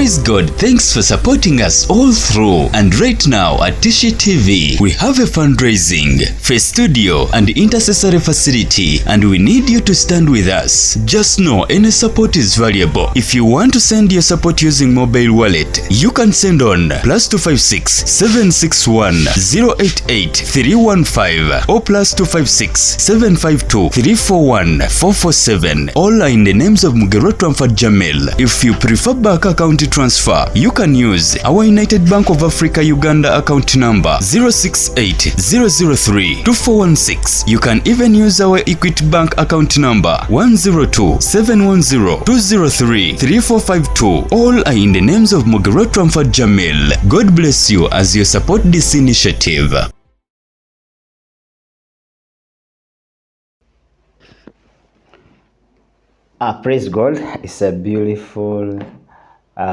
Praise God, thanks for supporting us all through. And right now at Tishi TV, we have a fundraising for studio and intercessory facility, and we need you to stand with us. Just know any support is valuable. If you want to send your support using mobile wallet, you can send on +256 761 088 315 or +256 752 341 447. All are in the names of Mugerot Ramfat Jamil. If you prefer bank account transfer, you can use our United Bank of Africa Uganda account number 068 003 2416. You can even use our Equity Bank account number 102 710 203 3452. All are in the names of Mugerot Ramfat Jamil. God bless you as you support this initiative. Praise God. It's a beautiful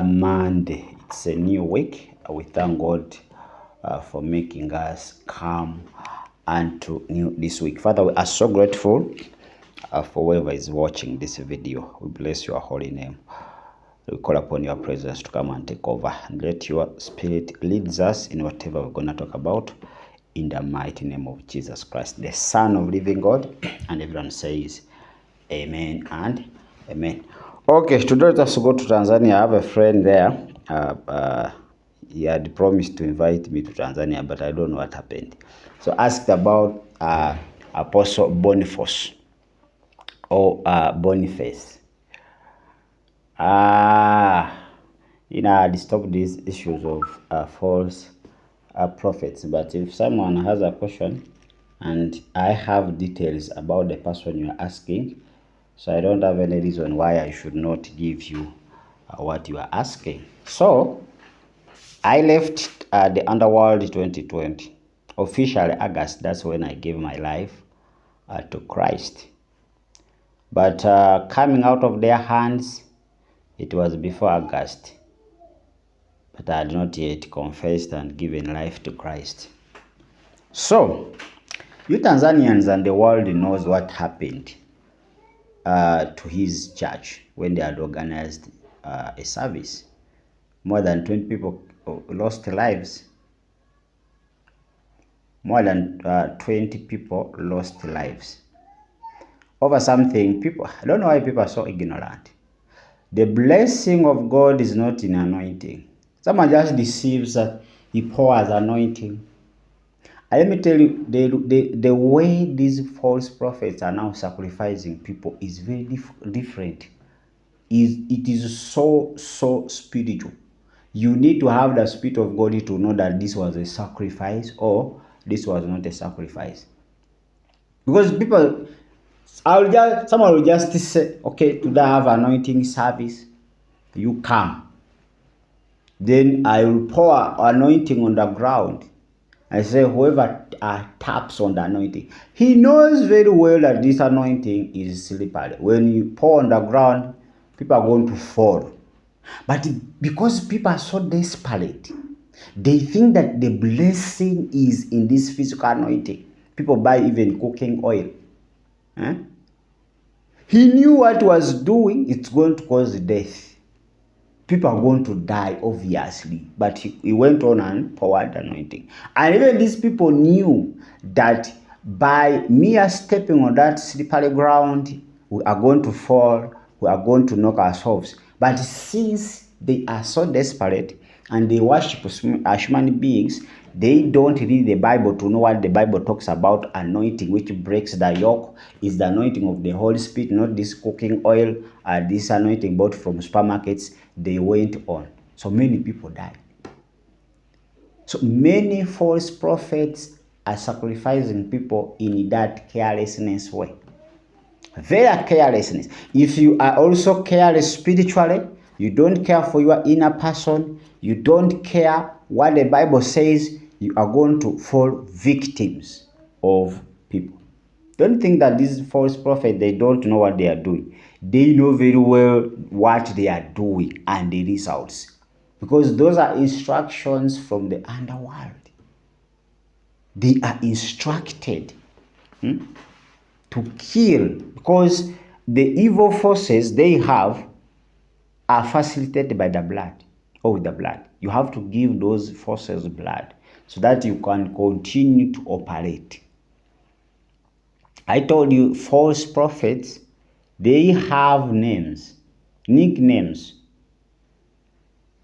Monday. It's a new week. We thank God for making us come unto new this week. Father, we are so grateful for whoever is watching this video. We bless your holy name. We call upon your presence to come and take over, and let your spirit leads us in whatever we're going to talk about, in the mighty name of Jesus Christ, the Son of living God. And everyone says amen and amen. Okay, today let's go to Tanzania. I have a friend there. He had promised to invite me to Tanzania, but I don't know what happened. So asked about Apostle Boniface or Boniface. I disturb these issues of false prophets. But if someone has a question and I have details about the person you are asking, so I don't have any reason why I should not give you what you are asking. So I left the underworld 2020. Officially August, that's when I gave my life to Christ. But coming out of their hands, it was before August. But I had not yet confessed and given life to Christ. So, you Tanzanians and the world knows what happened to his church when they had organized a service. More than 20 people lost lives. More than 20 people lost lives over something. People, I don't know why people are so ignorant. The blessing of God is not in anointing. Someone just deceives that he pours anointing. And let me tell you, the way these false prophets are now sacrificing people is very different. It is so spiritual. You need to have the Spirit of God to know that this was a sacrifice or this was not a sacrifice. Because people, someone will just say, okay, today I have anointing service, you come. Then I will pour anointing on the ground. I say, whoever taps on the anointing, he knows very well that this anointing is slippery. When you pour on the ground, people are going to fall. But because people are so desperate, they think that the blessing is in this physical anointing. People buy even cooking oil. He knew what he was doing. It's going to cause death. People are going to die, obviously. But he went on and poured anointing. And even these people knew that by mere stepping on that slippery ground, we are going to fall, we are going to knock ourselves. But since they are so desperate and they worship as human beings, they don't read the Bible to know what the Bible talks about. Anointing, which breaks the yoke, is the anointing of the Holy Spirit, not this cooking oil, this anointing bought from supermarkets. They went on. So many people died. So many false prophets are sacrificing people in that carelessness way. Very carelessness. If you are also careless spiritually, you don't care for your inner person, you don't care what the Bible says, you are going to fall victims of people. Don't think that these false prophets, they don't know what they are doing. They know very well what they are doing and the results. Because those are instructions from the underworld. They are instructed to kill, because the evil forces they have are facilitated by the blood. of the blood. You have to give those forces blood so that you can continue to operate. I told you false prophets, they have names, nicknames.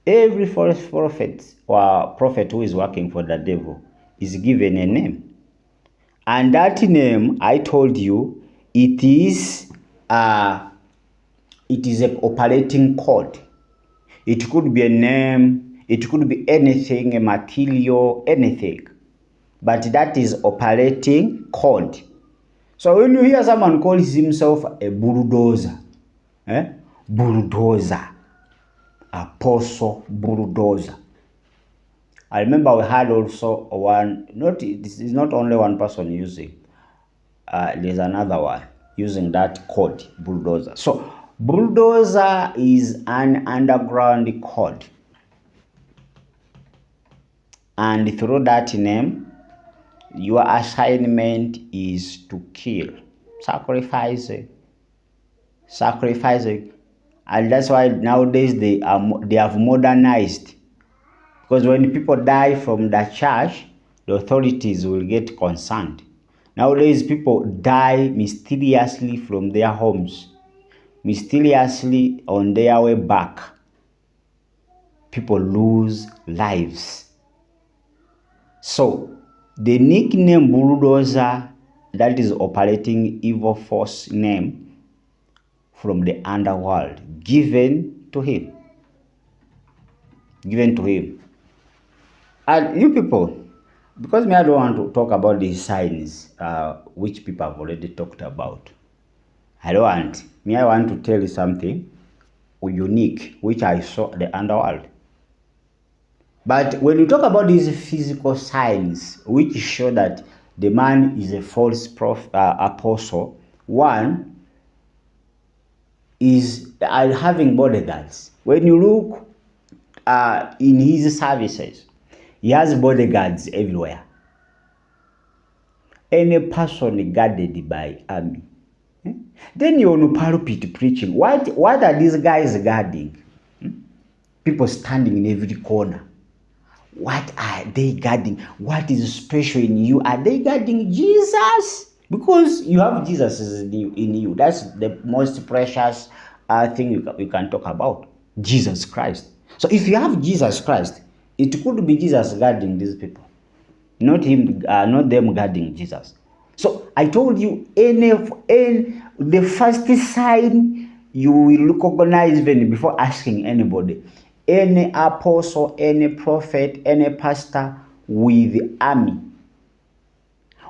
Every false prophet or prophet who is working for the devil is given a name. And that name, I told you, it is an operating code. It could be a name, it could be anything, a material, anything. But that is operating code. So when you hear someone calls himself a bulldozer, bulldozer, apostle bulldozer. I remember we had also one, this is not only one person using, there's another one using that code, bulldozer. So bulldozer is an underground code. And through that name, your assignment is to kill, sacrificing. And that's why nowadays they have modernized. Because when people die from the church, the authorities will get concerned. Nowadays, people die mysteriously from their homes, mysteriously on their way back. People lose lives. So, the nickname bulldozer, that is operating evil force name from the underworld, given to him. And you people, because I don't want to talk about these signs, which people have already talked about. I want to tell you something unique, which I saw in the underworld. But when you talk about these physical signs, which show that the man is a false apostle, one is having bodyguards. When you look in his services, he has bodyguards everywhere. Any person guarded by army. Then you're on pulpit preaching. What are these guys guarding? People standing in every corner. What are they guarding? What is special in you? Are they guarding Jesus? Because you have Jesus in you. That's the most precious thing you can talk about. Jesus Christ. So if you have Jesus Christ, it could be Jesus guarding these people, not them guarding Jesus. So I told you, the first sign you will recognize even before asking anybody, any apostle, any prophet, any pastor with army.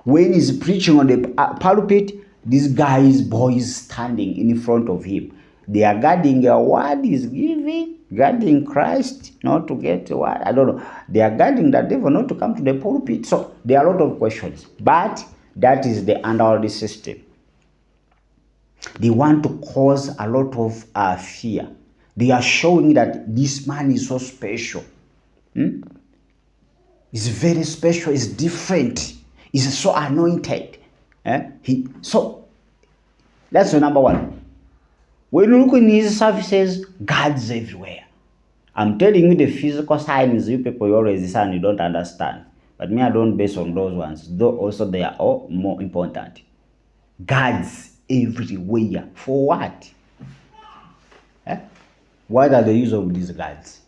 When he's preaching on the pulpit, these boys standing in front of him. They are guarding a word he's giving, guarding Christ, not to get what? I don't know. They are guarding the devil not to come to the pulpit. So there are a lot of questions. But that is the underworld system. They want to cause a lot of fear. They are showing that this man is so special. He's very special. He's different. He's so anointed. So that's the number one. When you look in his services, guards everywhere. I'm telling you the physical signs you people always say and you don't understand. But me, I don't base on those ones. Though also they are all more important. Guards everywhere. For what? What are the use of these guards?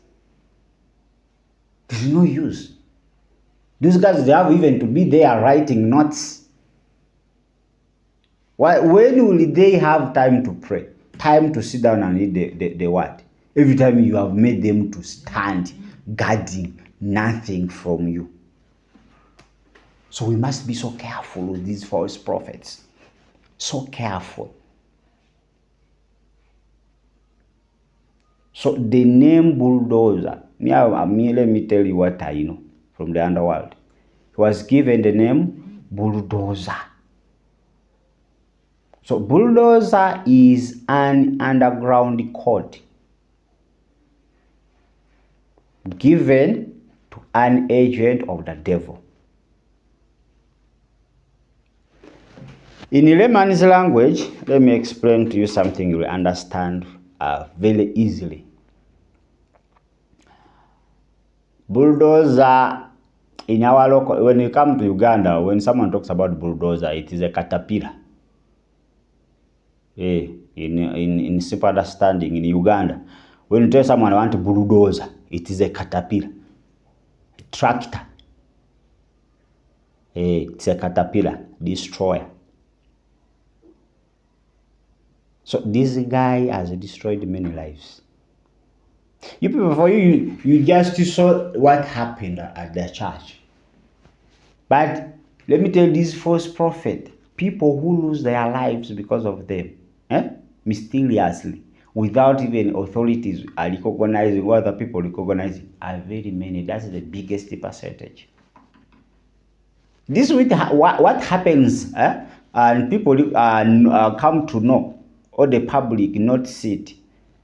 There's no use. These guys, they have even to be there writing notes. When will they have time to pray? Time to sit down and read the word? Every time you have made them to stand guarding nothing from you. So we must be so careful with these false prophets. So careful. So the name Bulldozer, let me tell you what I know from the underworld. He was given the name Bulldozer. So Bulldozer is an underground code given to an agent of the devil. In layman's language, let me explain to you something you will understand very easily. Bulldozer in our local, when you come to Uganda, when someone talks about bulldozer, it is a caterpillar. In simple understanding, in Uganda, when you tell someone I want a bulldozer, it is a caterpillar, a tractor. It's a caterpillar, destroyer. So this guy has destroyed many lives. You people, for you just saw what happened at the church. But let me tell you, this false prophet, people who lose their lives because of them, mysteriously, without even authorities are recognizing, or other people recognizing, are very many. That's the biggest percentage. This week, what happens, and people come to know, or the public not see it.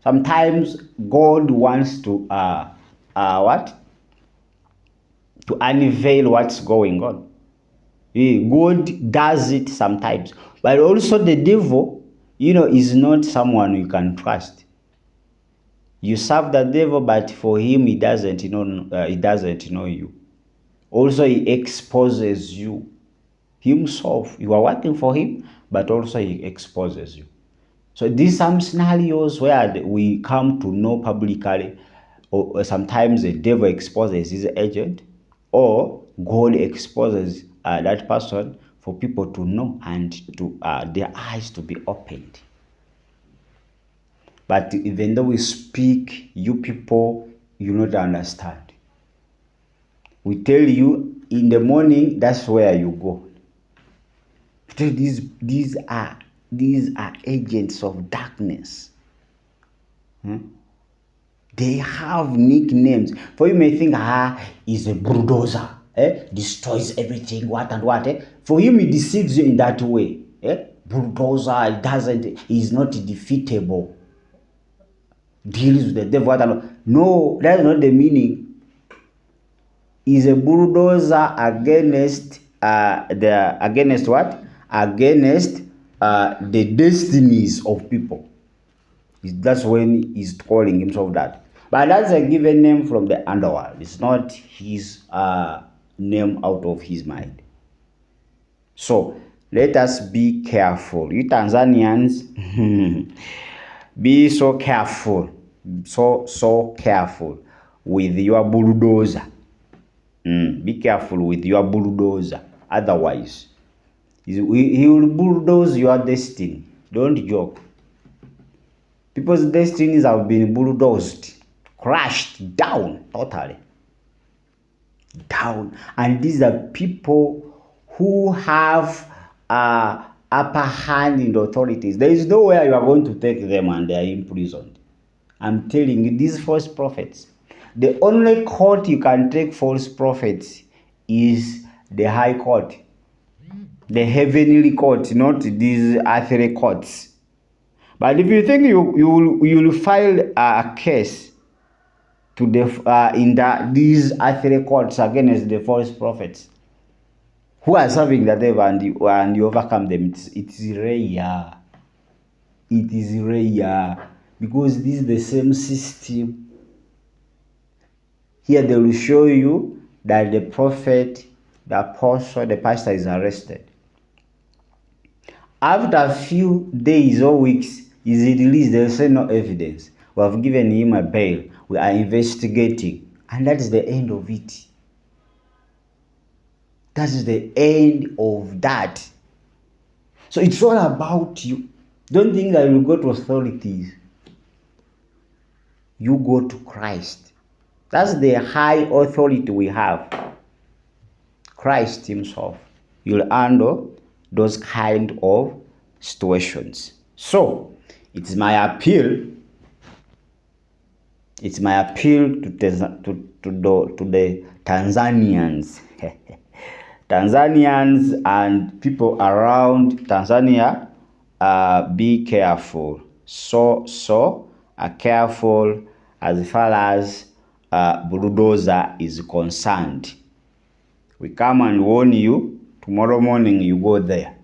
Sometimes God wants to to unveil what's going on. God does it sometimes, but also the devil, is not someone you can trust. You serve the devil, but for him, he doesn't know you. Also, he exposes you himself. You are working for him, but also he exposes you. So these some scenarios where we come to know publicly, or sometimes the devil exposes his agent, or God exposes that person for people to know and to their eyes to be opened. But even though we speak, you people, you not understand. We tell you in the morning, that's where you go. These are agents of darkness. They have nicknames. For you may think, he's a bulldozer, destroys everything, what and what. For him, he deceives you in that way. Bulldozer he's not defeatable. Deals with the devil, what and what. No, that's not the meaning. He's a bulldozer against against what? Against the destinies of people. That's when he's calling himself that. But that's a given name from the underworld. It's not his name out of his mind. So let us be careful. You Tanzanians, be so careful. So careful with your bulldozer. Be careful with your bulldozer. Otherwise, he will bulldoze your destiny. Don't joke. People's destinies have been bulldozed, crashed down, totally down. And these are people who have upper hand in the authorities. There is nowhere you are going to take them and they are imprisoned. I'm telling you, these false prophets, the only court you can take false prophets is the high court, the heavenly court, not these earthly courts. But if you think you will file a case to these earthly courts against the false prophets who are serving the devil and you overcome them, it's rare. It is rare because this is the same system. Here they will show you that the prophet, the apostle, the pastor is arrested. After a few days or weeks, is released, they will say no evidence. We have given him a bail. We are investigating. And that is the end of it. That is the end of that. So it's all about you. Don't think that you go to authorities. You go to Christ. That's the high authority we have. Christ himself. You'll handle those kind of situations. So, it's my appeal. It's my appeal to the Tanzanians. Tanzanians and people around Tanzania, be careful. So careful as far as Bulldozer is concerned. We come and warn you. Tomorrow morning you go there.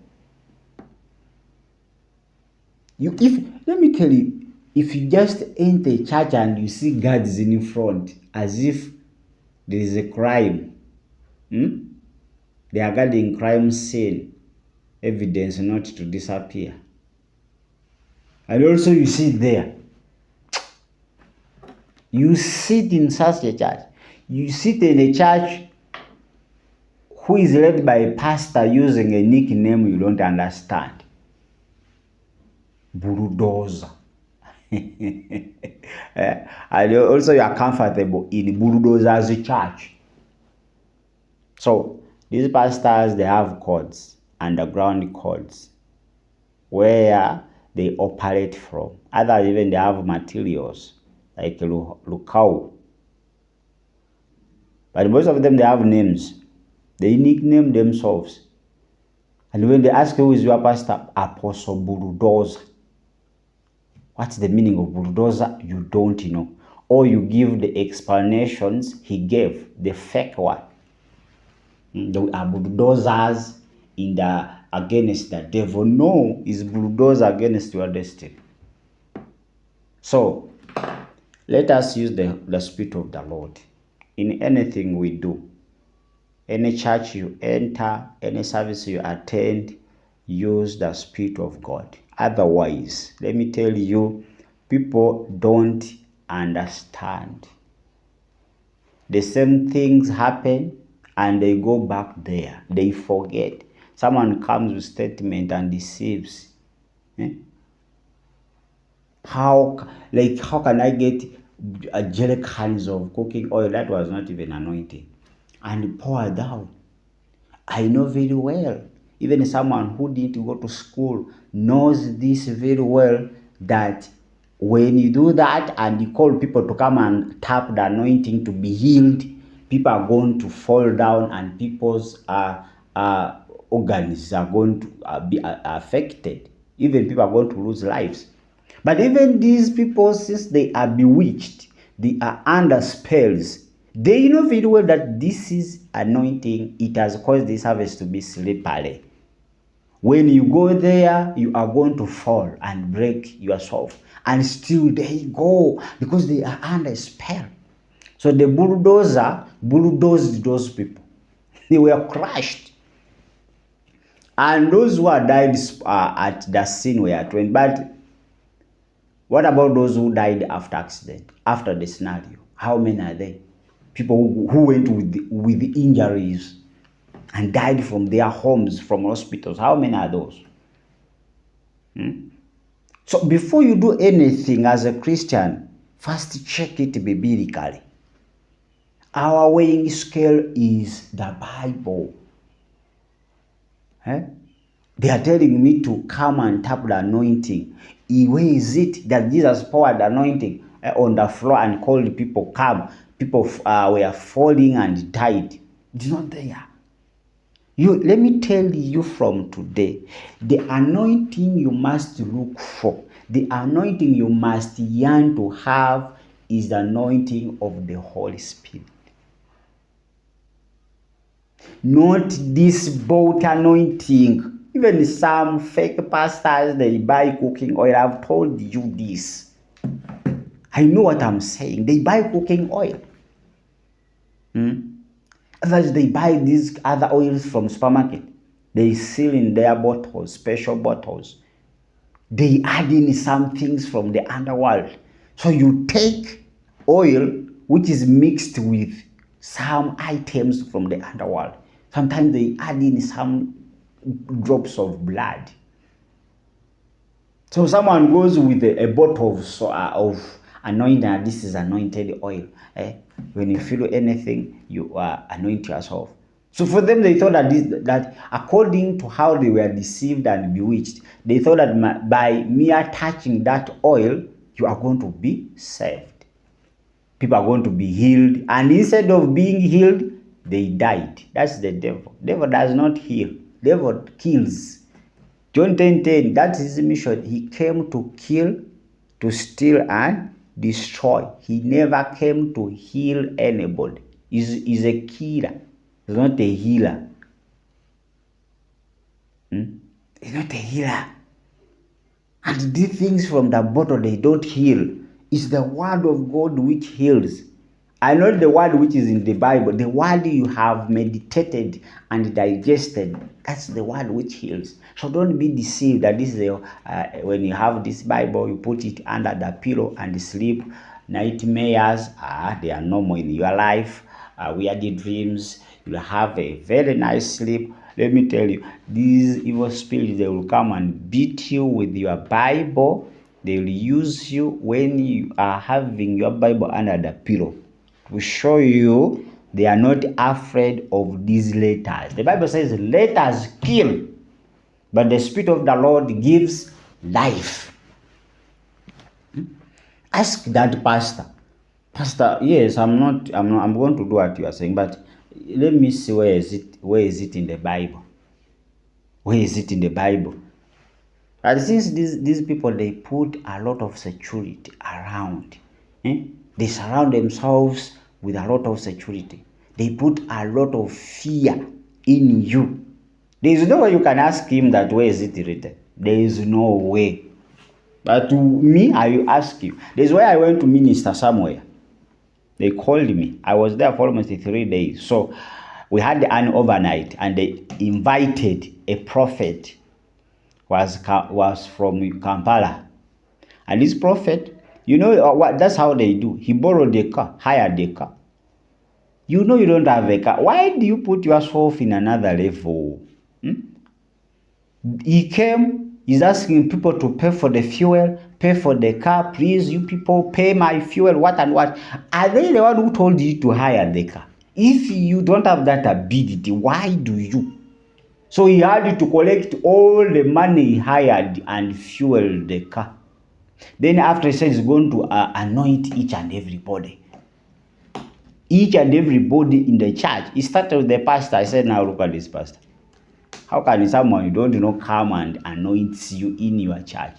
Let me tell you, if you just enter a church and you see guards in front, as if there is a crime. They are guarding crime scene, evidence not to disappear. And also you sit there. You sit in such a church. You sit in a church who is led by a pastor using a nickname you don't understand. Bulldozer. And also you are comfortable in Bulldozer's church. So these pastors, they have codes, underground codes, where they operate from. Others even they have materials like Lukau. But most of them, they have names. They nickname themselves. And when they ask who is your pastor, Apostle Bulldozer. What's the meaning of bulldozer? You don't know. Or you give the explanations he gave, the fake one. There are bulldozers against the devil. No, it's bulldozer against your destiny. So, let us use the Spirit of the Lord in anything we do. Any church you enter, any service you attend, use the Spirit of God. Otherwise, let me tell you, people don't understand. The same things happen and they go back there. They forget. Someone comes with statement and deceives. How can I get jerry cans of cooking oil that was not even anointing and pour down? I know very well. Even someone who didn't go to school knows this very well, that when you do that and you call people to come and tap the anointing to be healed, people are going to fall down and people's organs are going to be affected. Even people are going to lose lives. But even these people, since they are bewitched, they are under spells, they know very well that this is anointing. It has caused this harvest to be slippery. When you go there, you are going to fall and break yourself. And still they go because they are under spell. So the bulldozer bulldozed those people. They were crushed. And those who had died at the scene were 20. But what about those who died after accident, after the scenario? How many are there? People who went with injuries and died from their homes, from hospitals. How many are those? So before you do anything as a Christian, first check it biblically. Our weighing scale is the Bible. They are telling me to come and tap the anointing. Where is it that Jesus poured the anointing on the floor and called people come? People were falling and died. It's not there. Let me tell you from today, the anointing you must look for, the anointing you must yearn to have is the anointing of the Holy Spirit. Not this bought anointing. Even some fake pastors, they buy cooking oil. I've told you this. I know what I'm saying. They buy cooking oil. Others, they buy these other oils from supermarket. They seal in their bottles, special bottles. They add in some things from the underworld. So you take oil which is mixed with some items from the underworld. Sometimes they add in some drops of blood. So someone goes with a bottle of anointing. This is anointed oil. When you feel anything, you anoint yourself. So for them, they thought that according to how they were deceived and bewitched, they thought that by mere touching that oil, you are going to be saved. People are going to be healed. And instead of being healed, they died. That's the devil. Devil does not heal. Devil kills. John 10:10, that's his mission. He came to kill, to steal, and destroy. He never came to heal anybody. He's a killer. He's not a healer. He's not a healer. And these things from the bottle, they don't heal. It's the word of God which heals. And not the word which is in the Bible, the word you have meditated and digested. That's the word which heals. So don't be deceived that this is when you have this Bible, you put it under the pillow and sleep. Nightmares, they are normal in your life. Weird dreams, you have a very nice sleep. Let me tell you, these evil spirits, they will come and beat you with your Bible. They will use you when you are having your Bible under the pillow. To show you they are not afraid of these letters. The Bible says letters kill, but the Spirit of the Lord gives life. Ask that pastor. Pastor, yes, I'm going to do what you are saying, but let me see where is it in the Bible? Where is it in the Bible? And since these people, they put a lot of security around. They surround themselves with a lot of security. They put a lot of fear in you. There is no way you can ask him that where is it written. There is no way. But to me, I will ask you. There's why I went to minister somewhere. They called me. I was there for almost 3 days. So we had an overnight, and they invited a prophet was from Kampala. And this prophet, you know what? That's how they do. He borrowed a car, hired a car. You know you don't have a car. Why do you put yourself in another level? He came, he's asking people to pay for the fuel, pay for the car. Please, you people, pay my fuel, what and what. Are they the one who told you to hire the car? If you don't have that ability, why do you? So he had to collect all the money he hired and fuel the car. Then after he said he's going to anoint each and everybody. Each and everybody in the church. He started with the pastor. I said, now look at this pastor. How can someone you don't know come and anoint you in your church?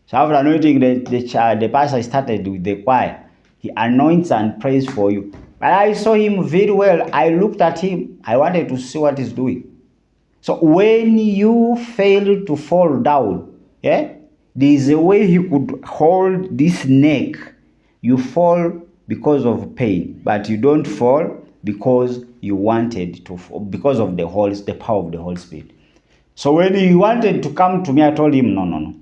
So after anointing the pastor started with the choir. He anoints and prays for you. And I saw him very well. I looked at him. I wanted to see what he's doing. So when you fail to fall down, there is a way he could hold this neck. You fall because of pain, but you don't fall because you wanted to fall, because of the power of the Holy Spirit. So when he wanted to come to me, I told him, no,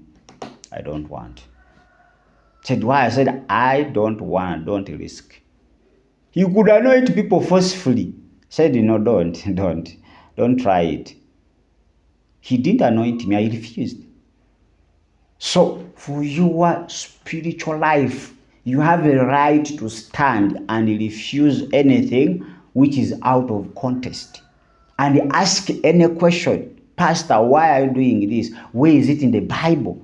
I don't want. He said, why? I said, I don't want, don't risk. He could anoint people forcefully. He said, no, don't try it. He didn't anoint me, I refused. So for your spiritual life, you have a right to stand and refuse anything which is out of context. And ask any question. Pastor, why are you doing this? Where is it in the Bible?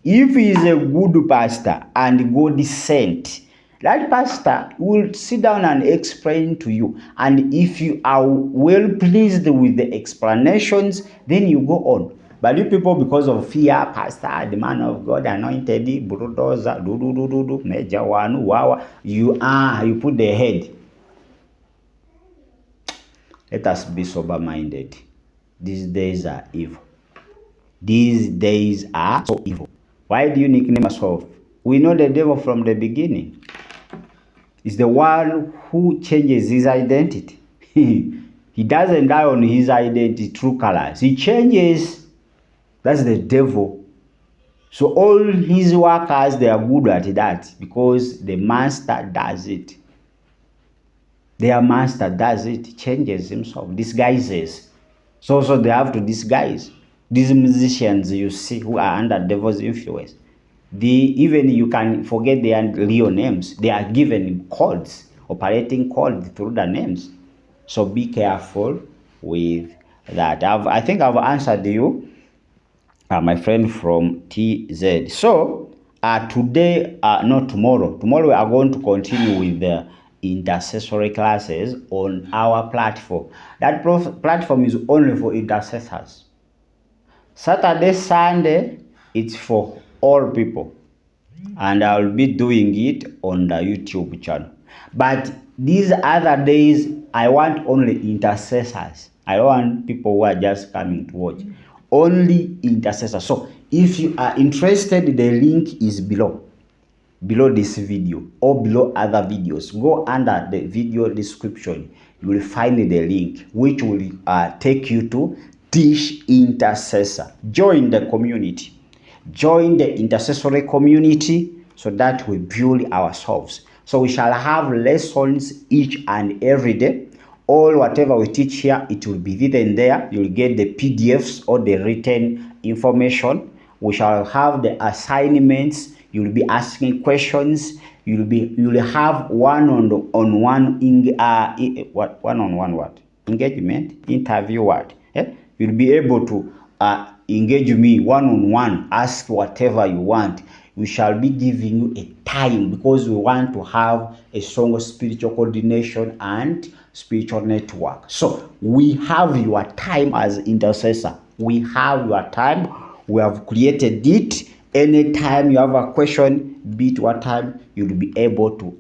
If he is a good pastor and God sent, that pastor will sit down and explain to you. And if you are well pleased with the explanations, then you go on. But you people, because of fear, pastor, the man of God, anointed, bulldozer, major one, wow, you put the head. Let us be sober-minded. These days are evil. These days are so evil. Why do you nickname yourself? We know the devil from the beginning. Is the one who changes his identity. He doesn't die on his identity, true colors. He changes. That's the devil. So all his workers, they are good at that because the master does it. Their master does it, changes himself, disguises. So they have to disguise. These musicians you see who are under devil's influence, even you can forget their real names. They are given codes, operating codes through the names. So be careful with that. I think I've answered you, my friend from TZ. So today, not tomorrow. Tomorrow we are going to continue with the intercessory classes on our platform. That platform is only for intercessors. Saturday, Sunday, it's for all people. And I'll be doing it on the YouTube channel. But these other days, I want only intercessors. I don't want people who are just coming to watch. Only intercessors. So if you are interested, the link is below. below this video or below other videos. Go under the video description. You will find the link which will take you to this Intercessor. Join the community. Join the intercessory community so that we build ourselves. So we shall have lessons each and every day. All whatever we teach here, it will be written there. You'll get the PDFs or the written information. We shall have the assignments. You'll be asking questions. You'll have one-on-one engagement, interview what? You'll be able to engage me one-on-one, ask whatever you want. We shall be giving you a time because we want to have a stronger spiritual coordination and spiritual network. So we have your time as intercessor. We have your time. We have created it. Anytime you have a question, be it what time, you'll be able to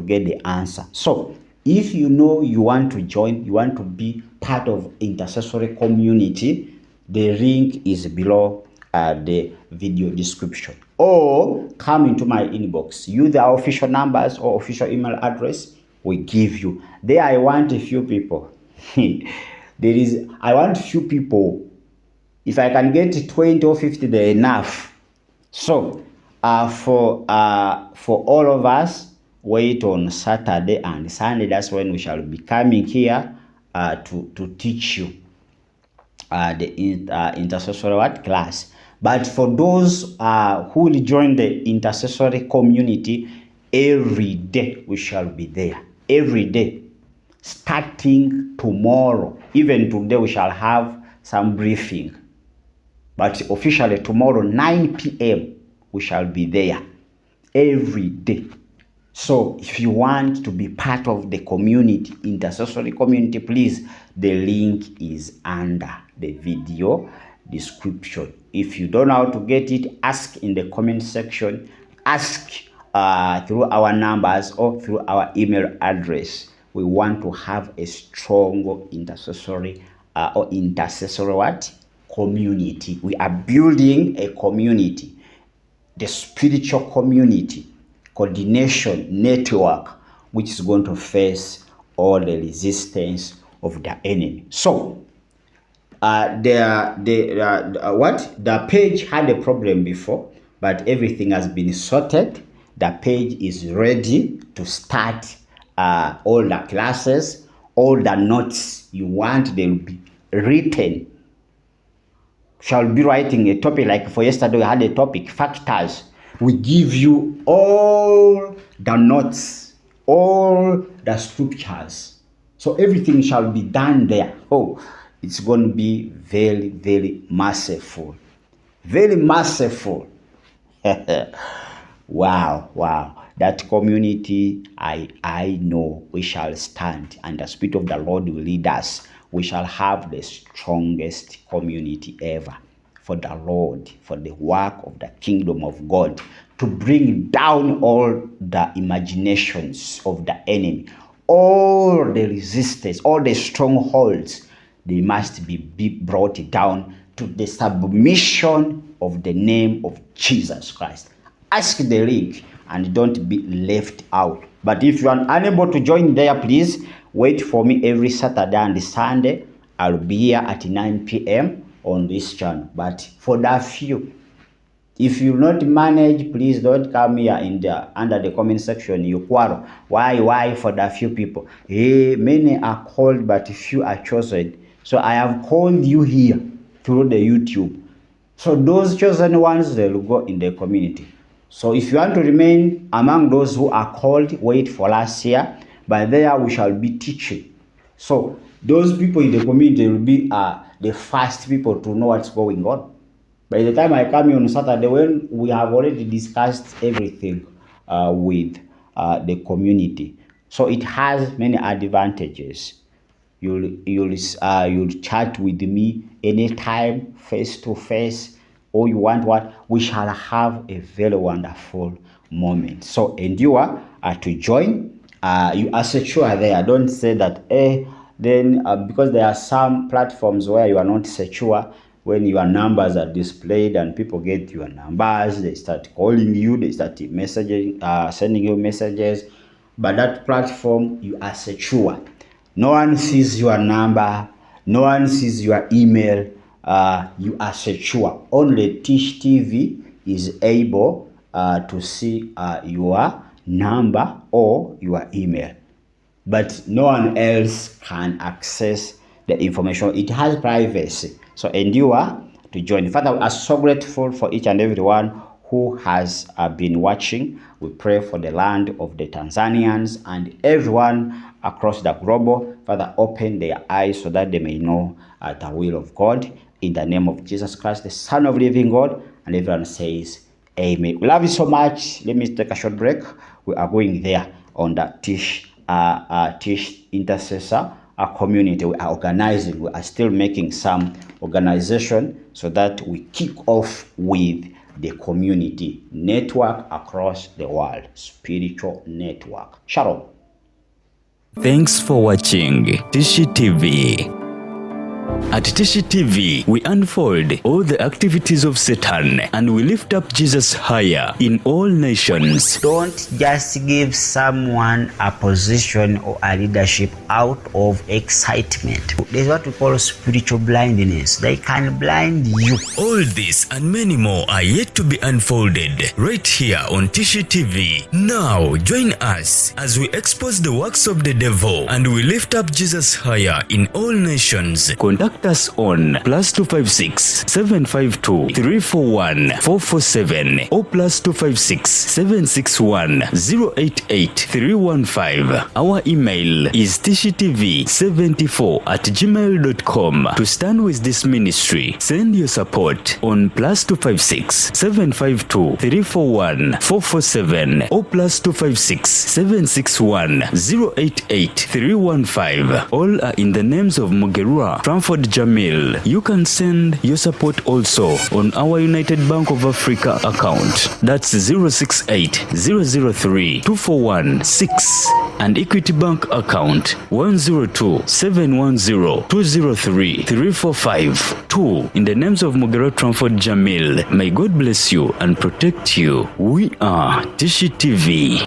get the answer. So if you know you want to join, you want to be part of intercessory community, the link is below the video description, or come into my inbox. Use our official numbers or official email address we give you. There I want a few people. I want few people. If I can get 20 or 50, they're enough. So for all of us, wait on Saturday and Sunday. That's when we shall be coming here to teach you the intercessory class. But for those who will join the intercessory community, every day we shall be there. Every day, starting tomorrow. Even today we shall have some briefing. But officially tomorrow 9 p.m. we shall be there every day. So if you want to be part of the community, intercessory community, please, the link is under the video description. If you don't know how to get it, ask in the comment section. Ask through our numbers or through our email address. We want to have a strong intercessory community. We are building a community, the spiritual community, coordination network, which is going to face all the resistance of the enemy. So the page had a problem before, but everything has been sorted. The page is ready to start all the classes, all the notes you want, they will be written. Shall be writing a topic, like for yesterday we had a topic, factors. We give you all the notes, all the scriptures. So everything shall be done there. Oh, it's going to be very, very merciful. Very merciful. Wow. That community, I know we shall stand, and the Spirit of the Lord will lead us. We shall have the strongest community ever for the Lord, for the work of the kingdom of God, to bring down all the imaginations of the enemy, all the resistance, all the strongholds. They must be brought down to the submission of the name of Jesus Christ. Ask the link and don't be left out. But if you are unable to join there, please wait for me every Saturday and Sunday. I'll be here at 9 p.m. on this channel. But for the few, if you not manage, please don't come here under the comment section. You quarrel. Why for the few people? Hey, many are called, but few are chosen. So I have called you here through the YouTube. So those chosen ones, they will go in the community. So if you want to remain among those who are called, wait for last year. By there we shall be teaching. So those people in the community will be the first people to know what's going on. By the time I come here on Saturday, when we have already discussed everything with the community. So it has many advantages. You'll chat with me anytime, face to face, or you want what, we shall have a very wonderful moment. So endure to join. You are secure there. Don't say that then because there are some platforms where you are not secure, when your numbers are displayed and people get your numbers, they start calling you, they start messaging, sending you messages. But that platform, you are secure. No one sees your number, no one sees your email. You are secure. Only Tish TV is able to see your number or your email, but no one else can access the information. It has privacy. So endure to join. Father, we are so grateful for each and everyone who has been watching. We pray for the land of the Tanzanians and everyone across the globe. Father, open their eyes so that they may know the will of God. In the name of Jesus Christ, the Son of the living God. And everyone says, amen. We love you so much. Let me take a short break. We are going there on the Tish Intercessor community. We are organizing. We are still making some organization so that we kick off with the community network across the world. Spiritual network. Shalom. Thanks for watching Tishi TV. At Tishi TV, we unfold all the activities of Satan and we lift up Jesus higher in all nations. Don't just give someone a position or a leadership out of excitement. There's what we call spiritual blindness. They can blind you. All this and many more are yet to be unfolded right here on Tishi TV. Now, join us as we expose the works of the devil and we lift up Jesus higher in all nations. Contact us on +256 752 341 447 or +256 761 088 315. Our email is tishitv74@gmail.com. To stand with this ministry, send your support on +256 752 341 447 or +256 761 088 315. All are in the names of Mugerua Tramford Jamil. You can send your support also on our United Bank of Africa account. That's 068 003 2416 and Equity Bank account 102 710 203 345 2. In the names of Mugerua Tramford Jamil, may God bless you and protect you. We are Tishi TV.